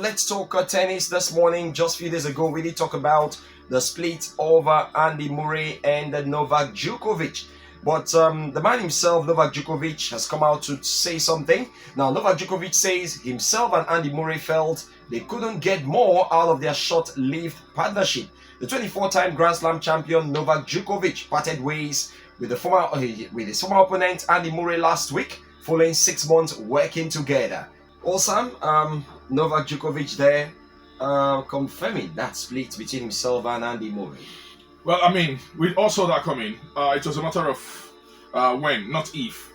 Let's talk tennis this morning. Just a few days ago, we did talk about the split over Andy Murray and Novak Djokovic. But the man himself, Novak Djokovic, has come out to say something. Now, Novak Djokovic says himself and Andy Murray felt they couldn't get more out of their short-lived partnership. The 24-time Grand Slam champion Novak Djokovic parted ways with his former opponent Andy Murray last week, following 6 months working together. Also, Novak Djokovic there confirming that split between himself and Andy Murray. Well, I mean, we all saw that coming. It was a matter of when, not if.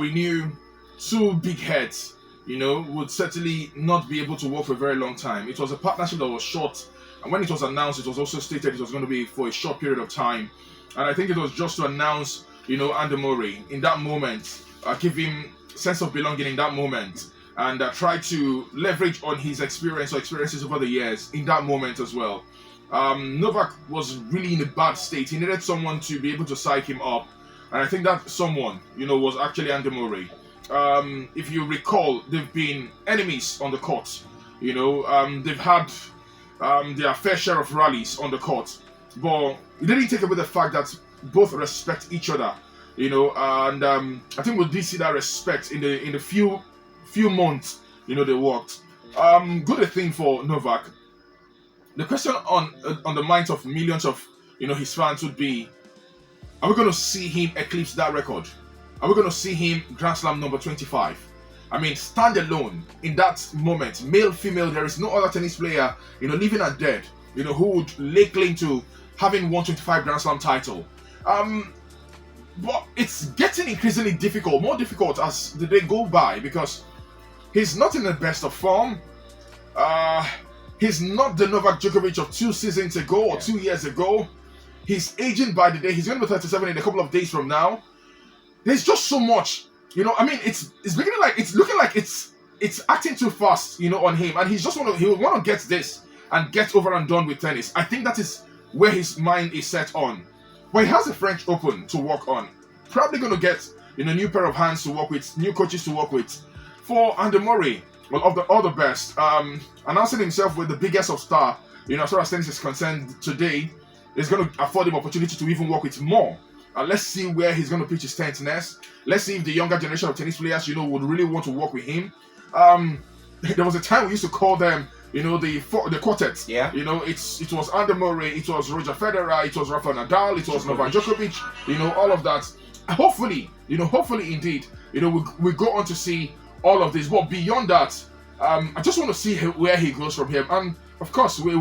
We knew two big heads, would certainly not be able to work for a very long time. It was a partnership that was short, and when it was announced, it was also stated it was going to be for a short period of time. And I think it was just to announce, Andy Murray in that moment, give him sense of belonging in that moment, and try to leverage on his experiences over the years in that moment as well. Novak was really in a bad state. He needed someone to be able to psych him up, and I think that someone, was actually Andy Murray. If you recall, they've been enemies on the court. They've had their fair share of rallies on the court, but it didn't take away the fact that both respect each other. And I think we did see that respect in the few months. They worked. Good thing for Novak. The question on the minds of millions of his fans would be: are we going to see him eclipse that record? Are we going to see him Grand Slam number 25? I mean, stand alone in that moment, male, female, there is no other tennis player, living and dead, who would lay claim to having 125 Grand Slam title. But it's getting increasingly difficult, more difficult as the day go by, because he's not in the best of form. He's not the Novak Djokovic of 2 seasons ago or 2 years ago. He's aging by the day. He's going to be 37 in a couple of days from now. There's just so much, it's looking like it's acting too fast, on him, and he will want to get this and get over and done with tennis. I think that is where his mind is set on. But he has the French Open to work on. Probably going to get a new pair of hands to work with, new coaches to work with. For Andy Murray, well, all the best. Announcing himself with the biggest of star, as far as tennis is concerned today, is going to afford him opportunity to even work with more. Let's see where he's going to pitch his tent next. Let's see if the younger generation of tennis players, would really want to work with him. There was a time we used to call them, the quartets. Yeah. It was Andy Murray, it was Roger Federer, it was Rafael Nadal, it was Novak Djokovic. All of that. Hopefully indeed, we go on to see all of this. But beyond that, I just want to see where he goes from here. And of course, we're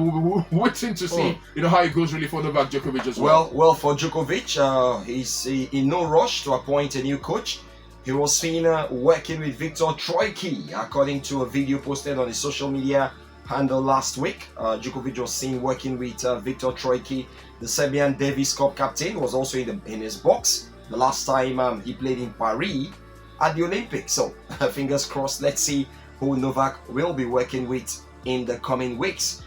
waiting to see, how it goes really for Novak Djokovic as well. Well, for Djokovic, he's in no rush to appoint a new coach. He was seen working with Victor Troicki, according to a video posted on his social media handle last week. Djokovic was seen working with Victor Troicki. The Serbian Davis Cup captain was also in his box the last time he played in Paris at the Olympics. So, fingers crossed, let's see who Novak will be working with in the coming weeks.